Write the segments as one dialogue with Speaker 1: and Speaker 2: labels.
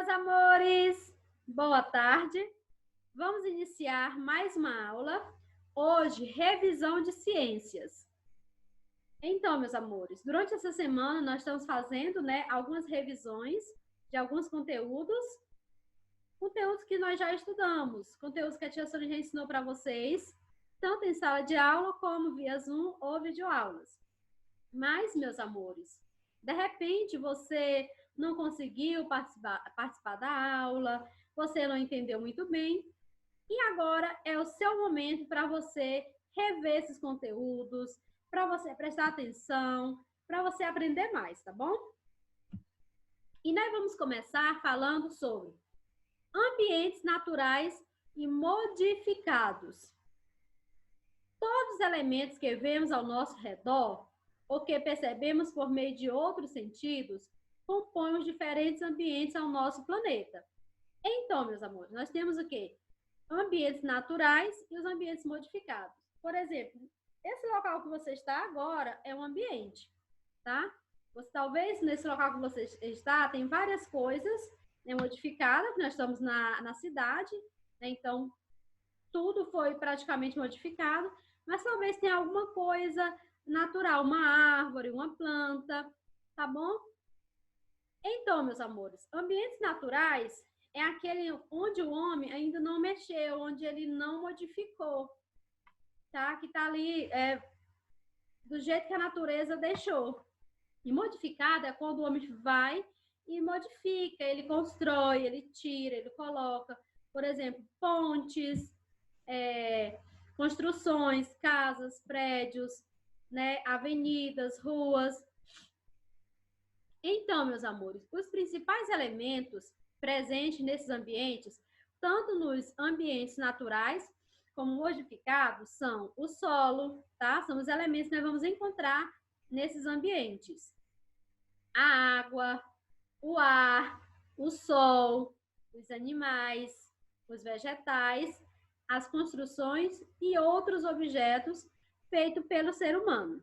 Speaker 1: meus amores! Boa tarde! Vamos iniciar mais uma aula. Hoje, revisão de ciências. Então, meus amores, durante essa semana nós estamos fazendo, algumas revisões de alguns conteúdos que nós já estudamos, conteúdos que a tia Sônia já ensinou para vocês, tanto em sala de aula como via Zoom ou videoaulas. Mas, meus amores, de repente você não conseguiu participar da aula, você não entendeu muito bem, e agora é o seu momento para você rever esses conteúdos, para você prestar atenção, para você aprender mais, tá bom? E nós vamos começar falando sobre ambientes naturais e modificados. Todos os elementos que vemos ao nosso redor, ou que percebemos por meio de outros sentidos, compõem os diferentes ambientes ao nosso planeta. Então, meus amores, nós temos o quê? Ambientes naturais e os ambientes modificados. Por exemplo, esse local que você está agora é um ambiente, tá? Talvez nesse local que você está tem várias coisas modificadas, nós estamos na cidade, então tudo foi praticamente modificado, mas talvez tenha alguma coisa natural, uma árvore, uma planta, tá bom? Então, meus amores, ambientes naturais é aquele onde o homem ainda não mexeu, onde ele não modificou, tá? Que tá ali do jeito que a natureza deixou. E modificado é quando o homem vai e modifica, ele constrói, ele tira, ele coloca, por exemplo, pontes, construções, casas, prédios, avenidas, ruas. Então, meus amores, os principais elementos presentes nesses ambientes, tanto nos ambientes naturais como modificados, são o solo, tá? São os elementos que nós vamos encontrar nesses ambientes. A água, o ar, o sol, os animais, os vegetais, as construções e outros objetos feitos pelo ser humano.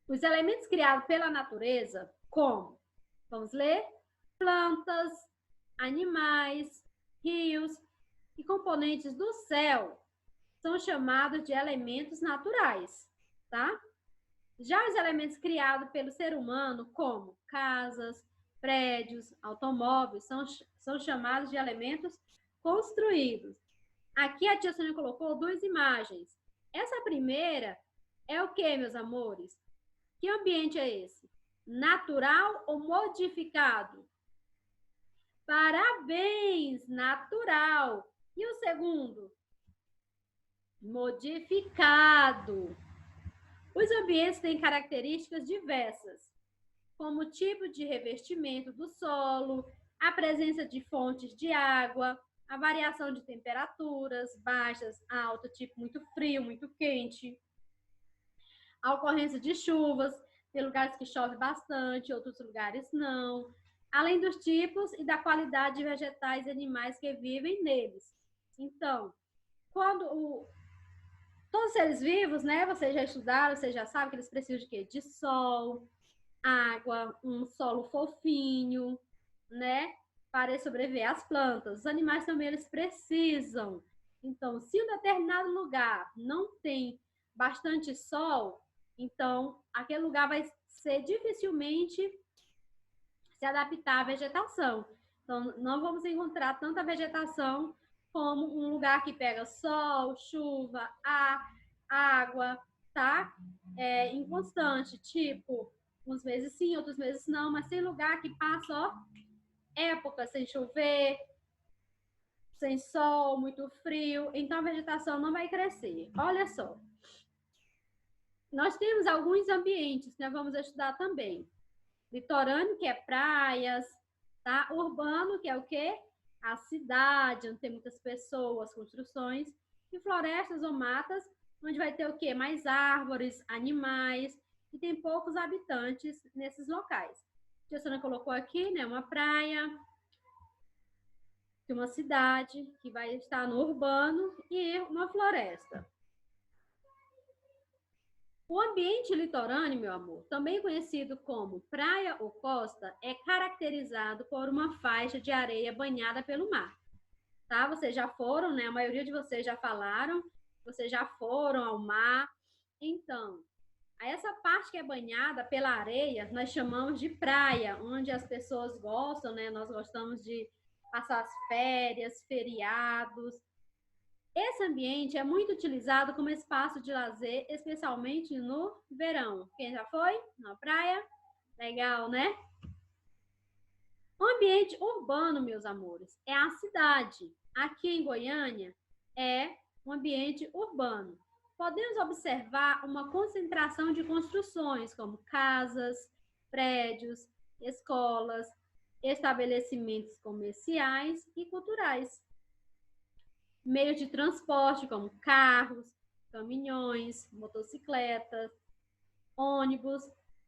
Speaker 1: Os elementos criados pela natureza, como? Vamos ler? Plantas, animais, rios e componentes do céu são chamados de elementos naturais, tá? Já os elementos criados pelo ser humano, como casas, prédios, automóveis, são chamados de elementos construídos. Aqui a tia Sônia colocou duas imagens. Essa primeira é o que, meus amores? Que ambiente é esse? Natural ou modificado? Parabéns! Natural. E o segundo? Modificado. Os ambientes têm características diversas, como o tipo de revestimento do solo, a presença de fontes de água, a variação de temperaturas baixas, altas, tipo muito frio, muito quente, a ocorrência de chuvas, tem lugares que chove bastante, outros lugares não, além dos tipos e da qualidade de vegetais e animais que vivem neles. Então, todos os seres vivos, vocês já estudaram, vocês já sabem que eles precisam de quê? De sol, água, um solo fofinho, para sobreviver. As plantas, os animais também, eles precisam. Então, se um determinado lugar não tem bastante sol, então aquele lugar vai ser dificilmente se adaptar à vegetação. Então, não vamos encontrar tanta vegetação como um lugar que pega sol, chuva, ar, água, tá? Inconstante, tipo, uns meses sim, outros meses não, mas tem lugar que passa, ó, época sem chover, sem sol, muito frio, então a vegetação não vai crescer. Olha só. Nós temos alguns ambientes que nós vamos estudar também. Litorâneo, que é praias, tá? Urbano, que é o quê? A cidade, onde tem muitas pessoas, construções. E florestas ou matas, onde vai ter o quê? Mais árvores, animais, e tem poucos habitantes nesses locais. A tia Sônia colocou aqui, uma praia, de uma cidade, que vai estar no urbano, e uma floresta. O ambiente litorâneo, meu amor, também conhecido como praia ou costa, é caracterizado por uma faixa de areia banhada pelo mar. Tá? Vocês já foram, né? A maioria de vocês já falaram, vocês já foram ao mar. Então, essa parte que é banhada pela areia, nós chamamos de praia, onde as pessoas gostam, né? Nós gostamos de passar as férias, feriados. Esse ambiente é muito utilizado como espaço de lazer, especialmente no verão. Quem já foi na praia? Legal, né? O ambiente urbano, meus amores, é a cidade. Aqui em Goiânia é um ambiente urbano. Podemos observar uma concentração de construções, como casas, prédios, escolas, estabelecimentos comerciais e culturais. Meios de transporte, como carros, caminhões, motocicletas, ônibus,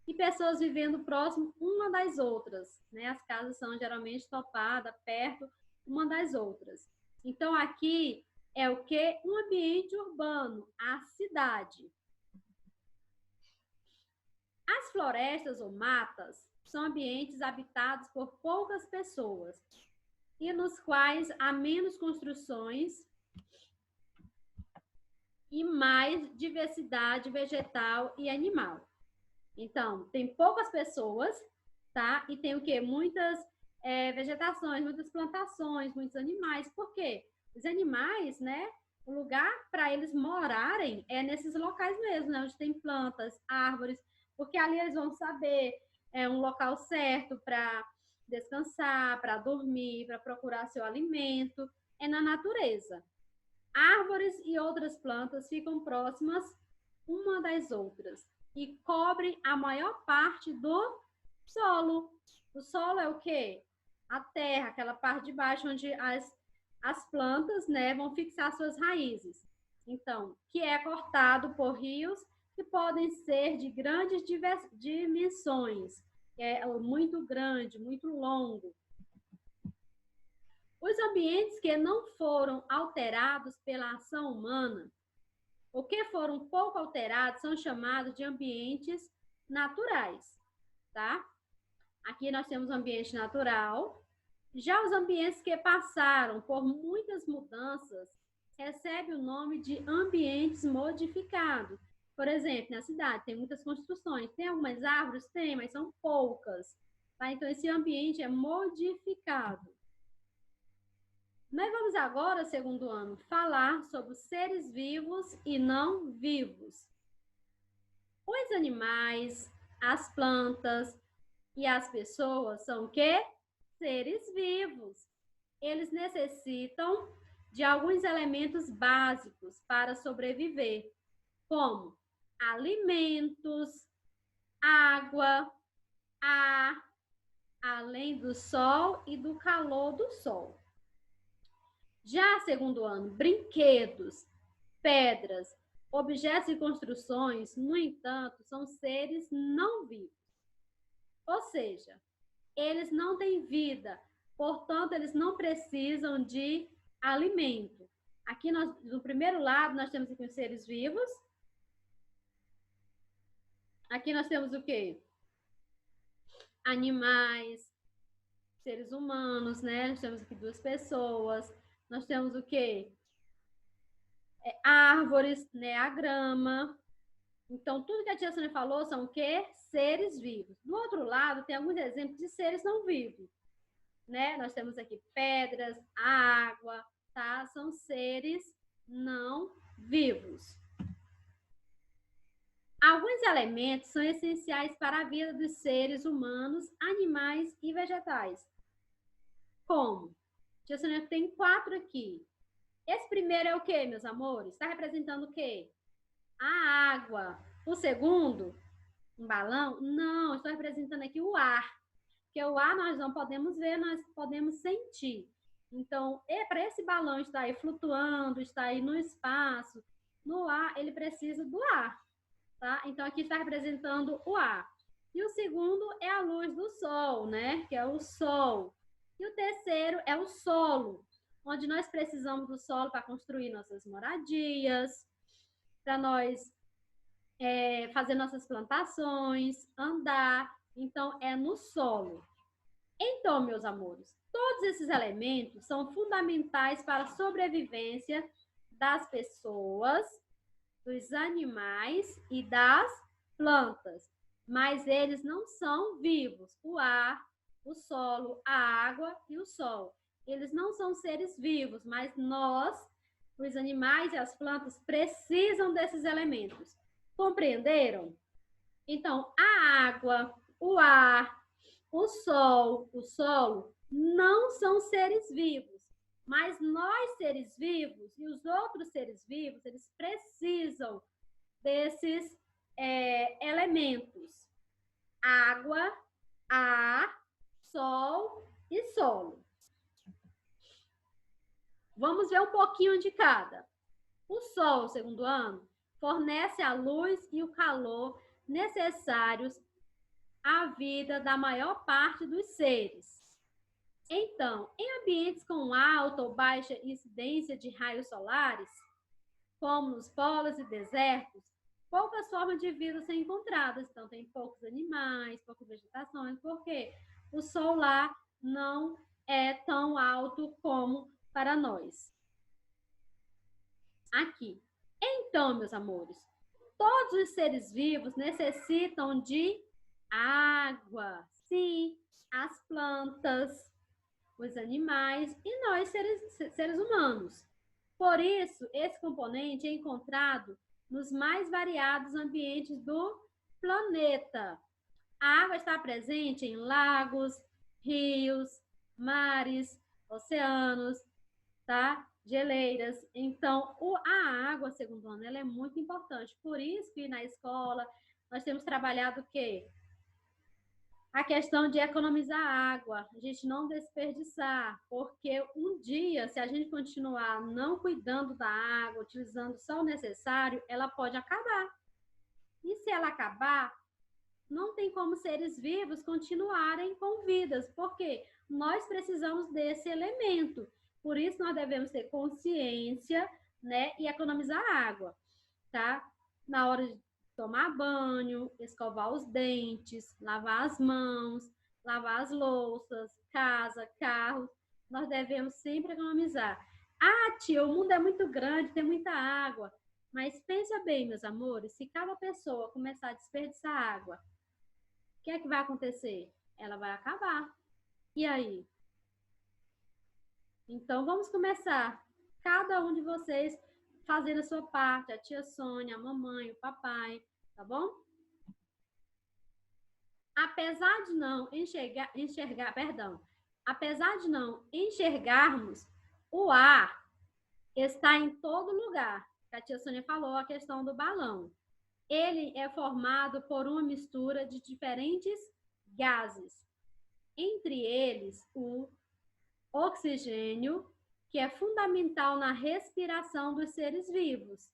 Speaker 1: e pessoas vivendo próximo uma das outras, né? As casas são geralmente topadas perto uma das outras. Então aqui é o que? Um ambiente urbano, a cidade. As florestas ou matas são ambientes habitados por poucas pessoas e nos quais há menos construções e mais diversidade vegetal e animal. Então, tem poucas pessoas, tá? E tem o quê? Muitas vegetações, muitas plantações, muitos animais. Por quê? Os animais, né? O lugar para eles morarem é nesses locais mesmo, né? Onde tem plantas, árvores, porque ali eles vão saber um local certo para descansar, para dormir, para procurar seu alimento. É na natureza. Árvores e outras plantas ficam próximas uma das outras e cobrem a maior parte do solo. O solo é o quê? A terra, aquela parte de baixo onde as plantas, né, vão fixar suas raízes. Então, que é cortado por rios que podem ser de grandes dimensões, é muito grande, muito longo. Os ambientes que não foram alterados pela ação humana, ou que foram pouco alterados, são chamados de ambientes naturais, tá? Aqui nós temos o ambiente natural. Já os ambientes que passaram por muitas mudanças recebem o nome de ambientes modificados. Por exemplo, na cidade tem muitas construções, tem algumas árvores? Tem, mas são poucas. Tá? Então, esse ambiente é modificado. Nós vamos agora, segundo ano, falar sobre os seres vivos e não vivos. Os animais, as plantas e as pessoas são o quê? Seres vivos. Eles necessitam de alguns elementos básicos para sobreviver, como alimentos, água, ar, além do sol e do calor do sol. Já segundo ano, brinquedos, pedras, objetos e construções, no entanto, são seres não vivos. Ou seja, eles não têm vida, portanto, eles não precisam de alimento. Aqui no primeiro lado, nós temos aqui os seres vivos. Aqui nós temos o quê? Animais, seres humanos, né? Nós temos aqui duas pessoas. Nós temos o quê? Árvores, né? A grama. Então, tudo que a tia Sônia falou são o quê? Seres vivos. Do outro lado, tem alguns exemplos de seres não vivos, né? Nós temos aqui pedras, água, tá? São seres não vivos. Alguns elementos são essenciais para a vida dos seres humanos, animais e vegetais. Como? Tia Sônia tem 4 aqui. Esse primeiro é o quê, meus amores? Está representando o quê? A água. O segundo, um balão? Não, estou representando aqui o ar. Porque o ar nós não podemos ver, nós podemos sentir. Então, para esse balão estar aí flutuando, estar aí no espaço, no ar, ele precisa do ar. Tá? Então, aqui está representando o ar. E o segundo é a luz do sol, né? Que é o sol. E o terceiro é o solo, onde nós precisamos do solo para construir nossas moradias, para nós fazer nossas plantações, andar. Então, é no solo. Então, meus amores, todos esses elementos são fundamentais para a sobrevivência das pessoas, dos animais e das plantas. Mas eles não são vivos. O ar, o solo, a água e o sol. Eles não são seres vivos, mas nós, os animais e as plantas, precisam desses elementos. Compreenderam? Então, a água, o ar, o solo, não são seres vivos. Mas nós, seres vivos, e os outros seres vivos, eles precisam desses elementos. Água, ar, sol e solo. Vamos ver um pouquinho de cada. O sol, segundo ano, fornece a luz e o calor necessários à vida da maior parte dos seres. Então, em ambientes com alta ou baixa incidência de raios solares, como nos polos e desertos, poucas formas de vida são encontradas. Então, tem poucos animais, poucas vegetações, porque o sol lá não é tão alto como para nós. Aqui. Então, meus amores, todos os seres vivos necessitam de água. Sim, as plantas, os animais e nós, seres humanos. Por isso, esse componente é encontrado nos mais variados ambientes do planeta. A água está presente em lagos, rios, mares, oceanos, tá? Geleiras. Então, a água, segundo o ano, ela é muito importante. Por isso que na escola nós temos trabalhado o quê? A questão de economizar água, a gente não desperdiçar, porque um dia, se a gente continuar não cuidando da água, utilizando só o necessário, ela pode acabar. E se ela acabar, não tem como seres vivos continuarem com vidas, porque nós precisamos desse elemento. Por isso, nós devemos ter consciência, né, e economizar água, tá? Na hora de tomar banho, escovar os dentes, lavar as mãos, lavar as louças, casa, carro, nós devemos sempre economizar. Ah, tia, o mundo é muito grande, tem muita água. Mas pensa bem, meus amores, se cada pessoa começar a desperdiçar água, o que é que vai acontecer? Ela vai acabar. E aí? Então, vamos começar. Cada um de vocês fazendo a sua parte, a tia Sônia, a mamãe, o papai, tá bom? Apesar de não apesar de não enxergarmos, o ar está em todo lugar. A tia Sônia falou a questão do balão. Ele é formado por uma mistura de diferentes gases. Entre eles, o oxigênio, que é fundamental na respiração dos seres vivos.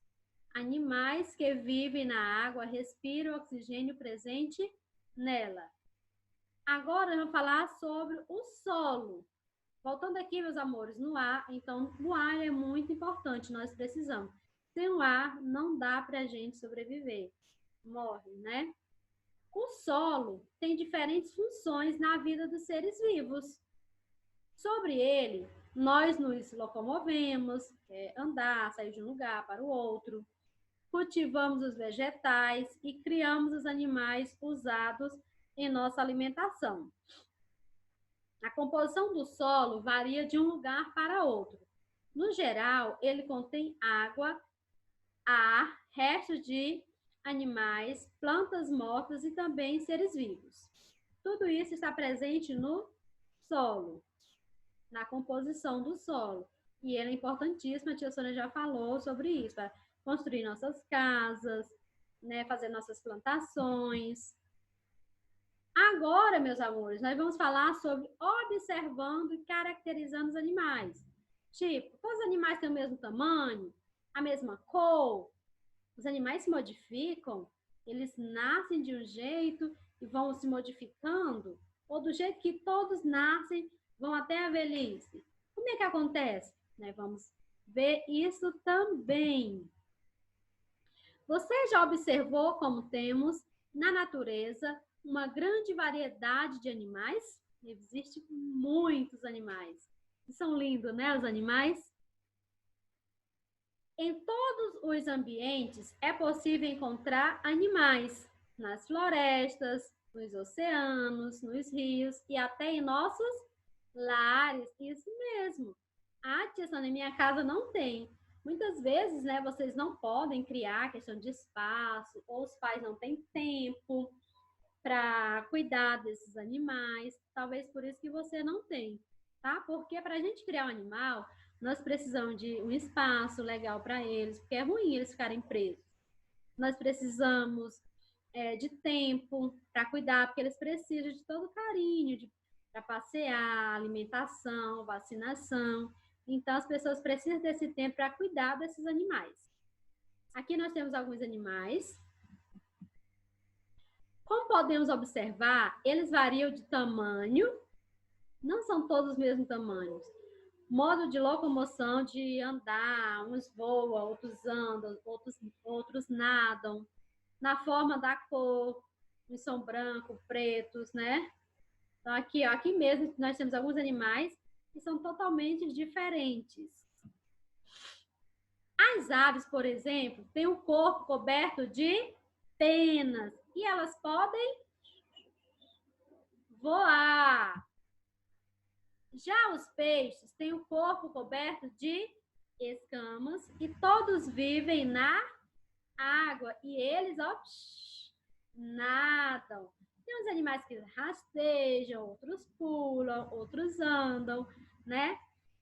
Speaker 1: Animais que vivem na água respiram oxigênio presente nela. Agora, vamos falar sobre o solo. Voltando aqui, meus amores, no ar. Então, o ar é muito importante, nós precisamos. Sem o ar, não dá para a gente sobreviver. Morre, né? O solo tem diferentes funções na vida dos seres vivos. Sobre ele, nós nos locomovemos, andar, sair de um lugar para o outro, cultivamos os vegetais e criamos os animais usados em nossa alimentação. A composição do solo varia de um lugar para outro. No geral, ele contém água, ar, restos de animais, plantas mortas e também seres vivos. Tudo isso está presente no solo, na composição do solo. E ele é importantíssimo, a tia Sônia já falou sobre isso, para construir nossas casas, né, fazer nossas plantações. Agora, meus amores, nós vamos falar sobre observando e caracterizando os animais. Tipo, todos os animais têm o mesmo tamanho, a mesma cor. Os animais se modificam, eles nascem de um jeito e vão se modificando, ou do jeito que todos nascem, vão até a velhice. Como é que acontece? Nós vamos ver isso também. Você já observou como temos na natureza uma grande variedade de animais? Existem muitos animais. São lindos, né, os animais? Em todos os ambientes é possível encontrar animais, nas florestas, nos oceanos, nos rios e até em nossos lares. Isso mesmo. Ah, tia Sônia, minha casa não tem. Muitas vezes, né, vocês não podem criar questão de espaço, ou os pais não têm tempo para cuidar desses animais. Talvez por isso que você não tem, tá? Porque para a gente criar um animal, nós precisamos de um espaço legal para eles, porque é ruim eles ficarem presos. Nós precisamos de tempo para cuidar, porque eles precisam de todo carinho, para passear, alimentação, vacinação. Então, as pessoas precisam desse tempo para cuidar desses animais. Aqui nós temos alguns animais. Como podemos observar, eles variam de tamanho, não são todos os mesmos tamanhos. Modo de locomoção, de andar, uns voam, outros andam, outros nadam. Na forma da cor, uns são brancos, pretos, né? Então, aqui mesmo nós temos alguns animais que são totalmente diferentes. As aves, por exemplo, têm o corpo coberto de penas e elas podem voar. Já os peixes têm o corpo coberto de escamas e todos vivem na água e eles, ó, nadam. Tem uns animais que rastejam, outros pulam, outros andam, né?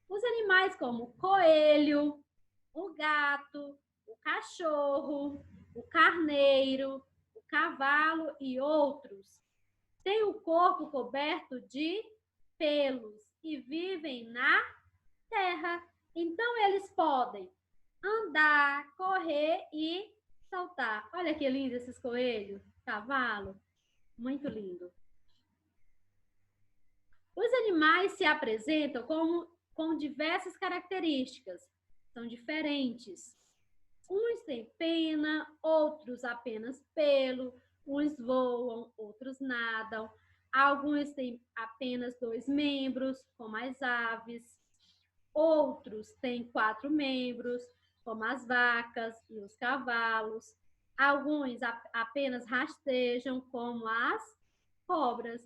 Speaker 1: Os animais como o coelho, o gato, o cachorro, o carneiro, o cavalo e outros têm o corpo coberto de pelos e vivem na terra. Então, eles podem andar, correr e saltar. Olha que lindo esses coelhos, cavalo, muito lindo. Os animais se apresentam com diversas características, são diferentes. Uns têm pena, outros apenas pelo, uns voam, outros nadam. Alguns têm apenas 2 membros, como as aves. Outros têm 4 membros, como as vacas e os cavalos. Alguns apenas rastejam, como as cobras.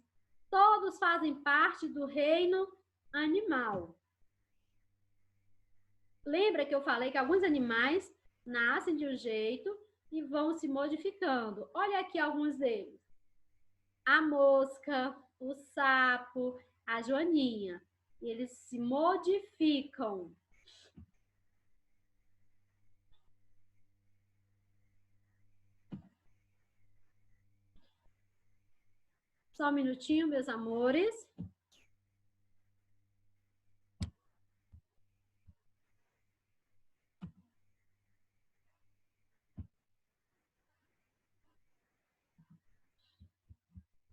Speaker 1: Todos fazem parte do reino animal. Lembra que eu falei que alguns animais nascem de um jeito e vão se modificando. Olha aqui alguns deles. A mosca, o sapo, a joaninha. Eles se modificam. Só um minutinho, meus amores.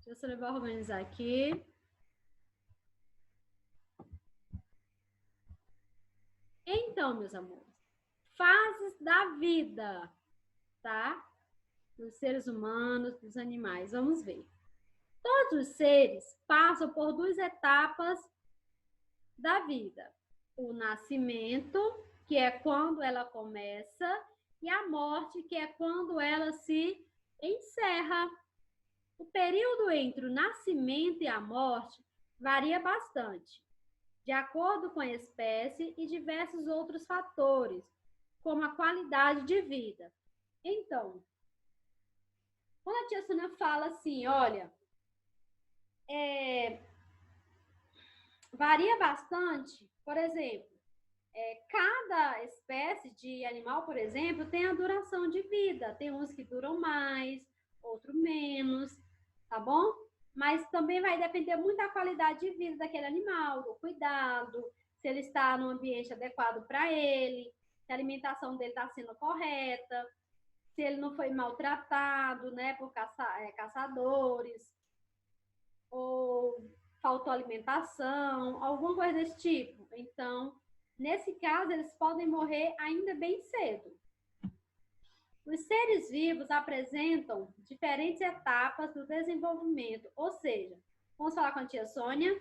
Speaker 1: Deixa eu só organizar aqui. Então, meus amores, fases da vida, tá? Dos seres humanos, dos animais. Vamos ver. Todos os seres passam por 2 etapas da vida. O nascimento, que é quando ela começa, e a morte, que é quando ela se encerra. O período entre o nascimento e a morte varia bastante, de acordo com a espécie e diversos outros fatores, como a qualidade de vida. Então, quando a tia Sônia fala assim, olha, varia bastante, por exemplo, cada espécie de animal, por exemplo, tem a duração de vida. Tem uns que duram mais, outros menos, tá bom? Mas também vai depender muito da qualidade de vida daquele animal, do cuidado, se ele está no ambiente adequado para ele, se a alimentação dele está sendo correta, se ele não foi maltratado, né, por caçadores, ou faltou alimentação, alguma coisa desse tipo. Então, nesse caso, eles podem morrer ainda bem cedo. Os seres vivos apresentam diferentes etapas do desenvolvimento, ou seja, vamos falar com a tia Sônia,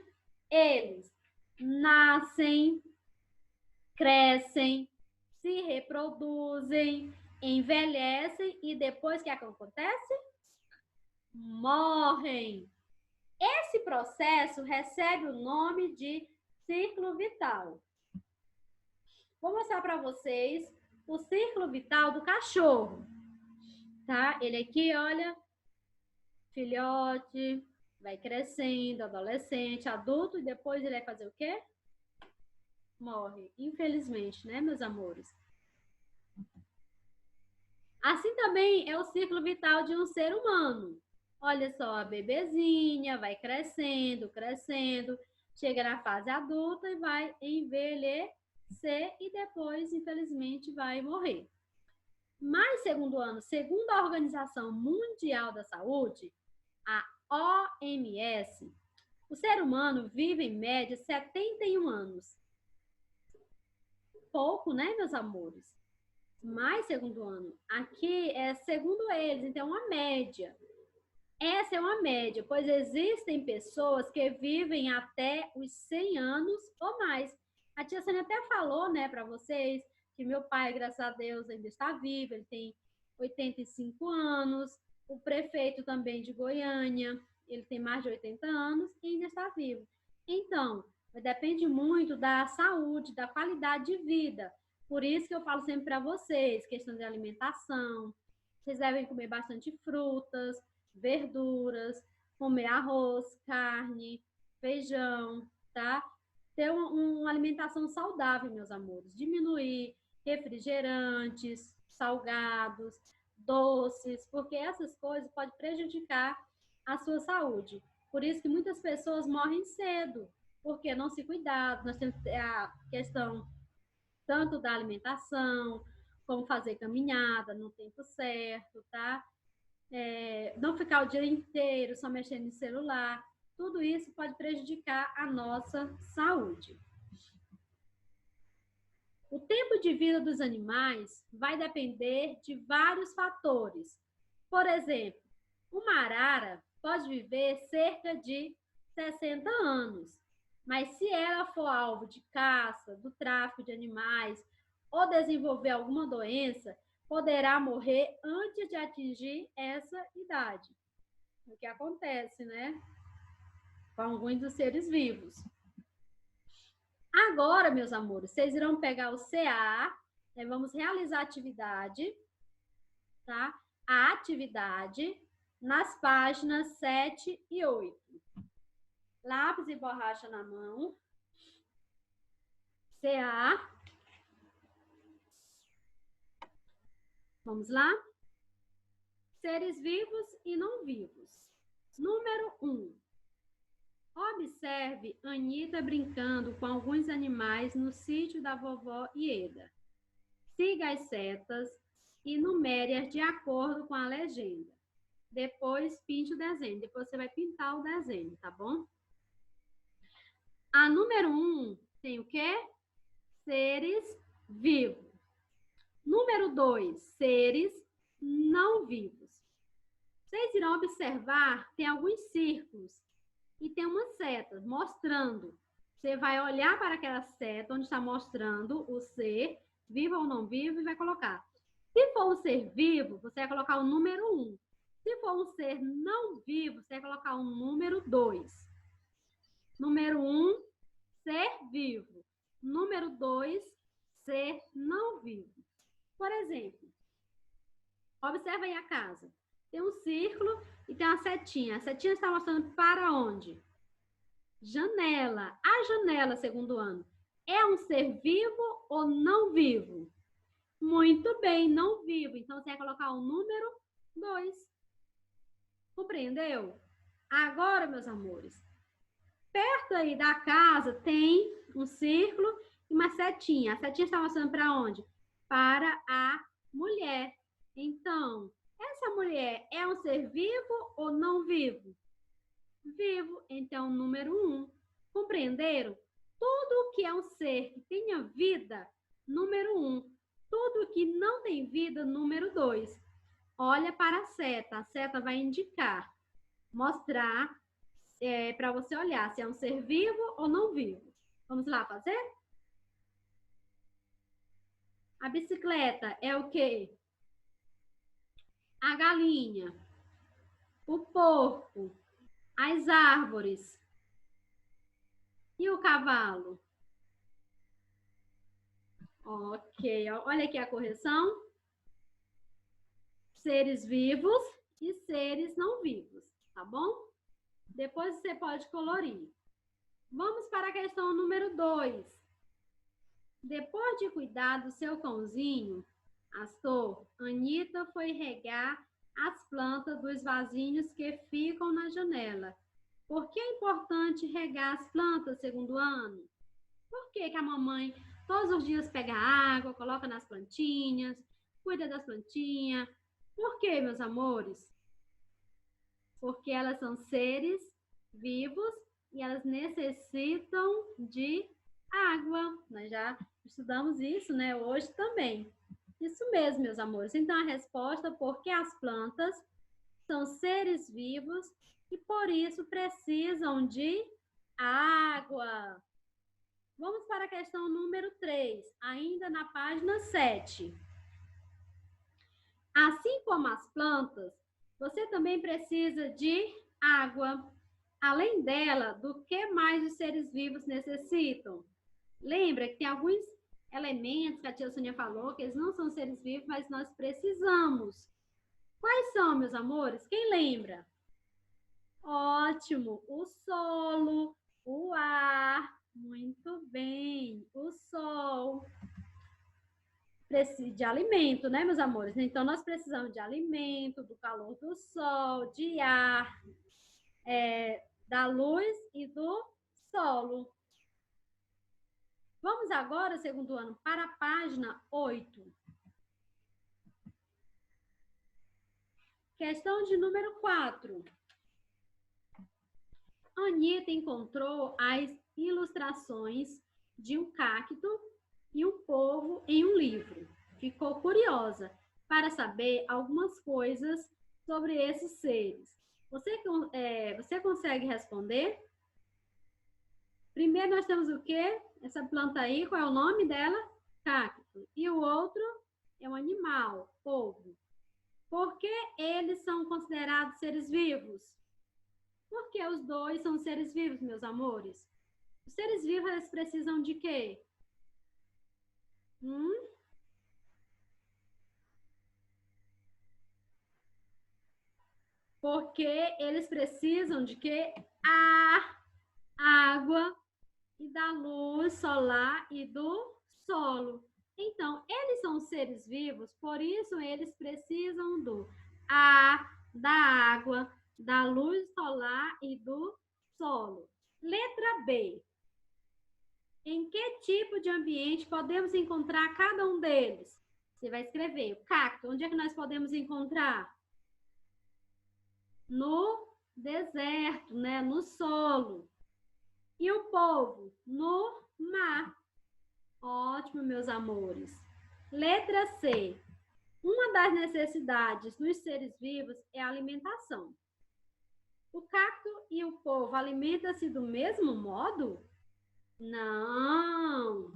Speaker 1: eles nascem, crescem, se reproduzem, envelhecem e depois o que acontece? Morrem. Esse processo recebe o nome de ciclo vital. Vou mostrar para vocês o ciclo vital do cachorro, tá? Ele aqui, olha, filhote, vai crescendo, adolescente, adulto, e depois ele vai fazer o quê? Morre, infelizmente, né, meus amores? Assim também é o ciclo vital de um ser humano. Olha só, a bebezinha vai crescendo, crescendo, chega na fase adulta e vai envelhecer e depois, infelizmente, vai morrer. Mas, segundo a Organização Mundial da Saúde, a OMS, o ser humano vive em média 71 anos. Pouco, né, meus amores? Mas, aqui é segundo eles, então é uma média. Essa é uma média, pois existem pessoas que vivem até os 100 anos ou mais. A tia Sônia até falou, né, para vocês, que meu pai, graças a Deus, ainda está vivo, ele tem 85 anos. O prefeito também de Goiânia, ele tem mais de 80 anos e ainda está vivo. Então, depende muito da saúde, da qualidade de vida. Por isso que eu falo sempre para vocês, questão de alimentação. Vocês devem comer bastante frutas, verduras, comer arroz, carne, feijão, tá? Ter uma alimentação saudável, meus amores. Diminuir refrigerantes, salgados, doces, porque essas coisas podem prejudicar a sua saúde. Por isso que muitas pessoas morrem cedo, porque não se cuidaram. Nós temos a questão tanto da alimentação, como fazer caminhada no tempo certo, tá? Não ficar o dia inteiro só mexendo no celular. Tudo isso pode prejudicar a nossa saúde. O tempo de vida dos animais vai depender de vários fatores. Por exemplo, uma arara pode viver cerca de 60 anos, mas se ela for alvo de caça, do tráfico de animais ou desenvolver alguma doença, poderá morrer antes de atingir essa idade. O que acontece, né? Com alguns dos seres vivos. Agora, meus amores, vocês irão pegar o CA, né? Vamos realizar a atividade, tá? A atividade nas páginas 7 e 8. Lápis e borracha na mão. CA. Vamos lá? Seres vivos e não vivos. Número 1. Observe Anita brincando com alguns animais no sítio da vovó Ieda. Siga as setas e numere-as de acordo com a legenda. Depois, pinte o desenho. Depois você vai pintar o desenho, tá bom? A número 1 tem o quê? Seres vivos. Número 2, seres não vivos. Vocês irão observar, tem alguns círculos e tem uma seta mostrando. Você vai olhar para aquela seta onde está mostrando o ser, vivo ou não vivo, e vai colocar. Se for um ser vivo, você vai colocar o número 1. Se for um ser não vivo, você vai colocar o número 2. Número 1, ser vivo. Número 2, ser não vivo. Por exemplo, observa aí a casa. Tem um círculo e tem uma setinha. A setinha está mostrando para onde? Janela. A janela, segundo ano, é um ser vivo ou não vivo? Muito bem, não vivo. Então, você vai colocar o número 2. Compreendeu? Agora, meus amores, perto aí da casa tem um círculo e uma setinha. A setinha está mostrando para onde? Para a mulher. Então, essa mulher é um ser vivo ou não vivo? Vivo, então, número 1. Compreenderam? Tudo que é um ser que tenha vida, número 1. Tudo que não tem vida, número 2. Olha para a seta vai indicar, mostrar para você olhar se é um ser vivo ou não vivo. Vamos lá fazer? A bicicleta é o quê? A galinha, o porco, as árvores e o cavalo. Ok, olha aqui a correção. Seres vivos e seres não vivos, tá bom? Depois você pode colorir. Vamos para a questão número 2. Depois de cuidar do seu cãozinho, Astor, Anita foi regar as plantas dos vasinhos que ficam na janela. Por que é importante regar as plantas, segundo ano? Por que a mamãe todos os dias pega água, coloca nas plantinhas, cuida das plantinhas? Por que, meus amores? Porque elas são seres vivos e elas necessitam de água. Nós já estudamos isso, né, hoje também. Isso mesmo, meus amores. Então, a resposta, porque as plantas são seres vivos e por isso precisam de água. Vamos para a questão número 3, ainda na página 7. Assim como as plantas, você também precisa de água. Além dela, do que mais os seres vivos necessitam? Lembra que tem alguns elementos que a tia Sônia falou, que eles não são seres vivos, mas nós precisamos. Quais são, meus amores? Quem lembra? Ótimo! O solo, o ar, muito bem, o sol. Precisa de alimento, né, meus amores? Então, nós precisamos de alimento, do calor do sol, de ar, da luz e do solo. Vamos agora, segundo ano, para a página 8. Questão de número 4. Anita encontrou as ilustrações de um cacto e um povo em um livro. Ficou curiosa para saber algumas coisas sobre esses seres. Você consegue responder? Primeiro nós temos o quê? Essa planta aí, qual é o nome dela? Cacto. E o outro é um animal, polvo. Por que eles são considerados seres vivos? Porque os dois são seres vivos, meus amores. Os seres vivos, eles precisam de quê? Porque eles precisam de quê? Ar, água e da luz solar e do solo. Então, eles são seres vivos, por isso eles precisam do ar, da água, da luz solar e do solo. Letra B. Em que tipo de ambiente podemos encontrar cada um deles? Você vai escrever o cacto. Onde é que nós podemos encontrar? No deserto, né? No solo. E o polvo? No mar. Ótimo, meus amores. Letra C. Uma das necessidades dos seres vivos é a alimentação. O cacto e o polvo alimentam-se do mesmo modo? Não.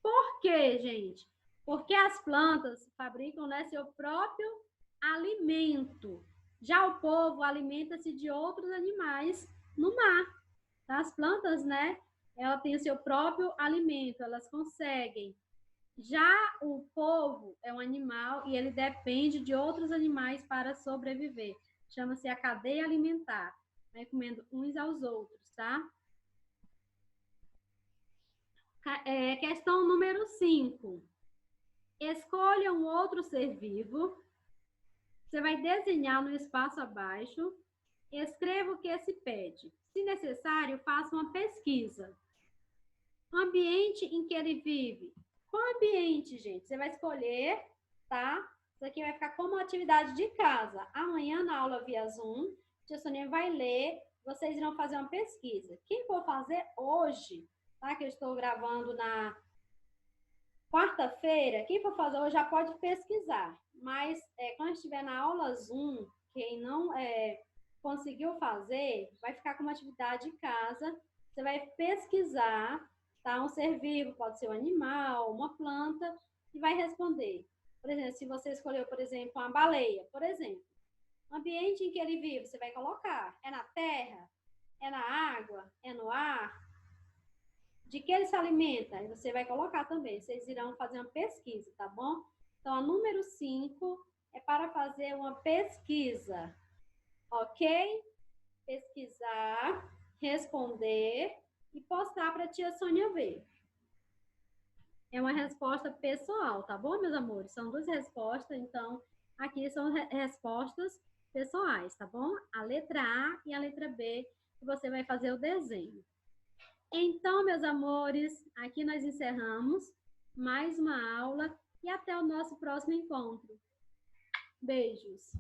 Speaker 1: Por quê, gente? Porque as plantas fabricam, né, seu próprio alimento. Já o polvo alimenta-se de outros animais no mar. As plantas, né, ela tem o seu próprio alimento, elas conseguem. Já o polvo é um animal e ele depende de outros animais para sobreviver. Chama-se a cadeia alimentar. Vai comendo uns aos outros, tá? Questão número 5. Escolha um outro ser vivo. Você vai desenhar no espaço abaixo. Escreva o que se pede. Se necessário, faça uma pesquisa. O ambiente em que ele vive. Qual ambiente, gente? Você vai escolher, tá? Isso aqui vai ficar como atividade de casa. Amanhã, na aula via Zoom, a tia Sonia vai ler, vocês irão fazer uma pesquisa. Quem for fazer hoje, tá? Que eu estou gravando Quarta-feira, quem for fazer hoje já pode pesquisar, mas quando estiver na aula Zoom, quem não conseguiu fazer, vai ficar com uma atividade em casa, você vai pesquisar, tá? Um ser vivo, pode ser um animal, uma planta, e vai responder. Por exemplo, se você escolheu, por exemplo, uma baleia, por exemplo, o ambiente em que ele vive, você vai colocar, é na terra, é na água, é no ar, de que ele se alimenta? Aí você vai colocar também. Vocês irão fazer uma pesquisa, tá bom? Então, a número 5 é para fazer uma pesquisa, ok? Pesquisar, responder e postar para a tia Sônia ver. É uma resposta pessoal, tá bom, meus amores? São duas respostas, então aqui são respostas pessoais, tá bom? A letra A e a letra B, que você vai fazer o desenho. Então, meus amores, aqui nós encerramos mais uma aula e até o nosso próximo encontro. Beijos!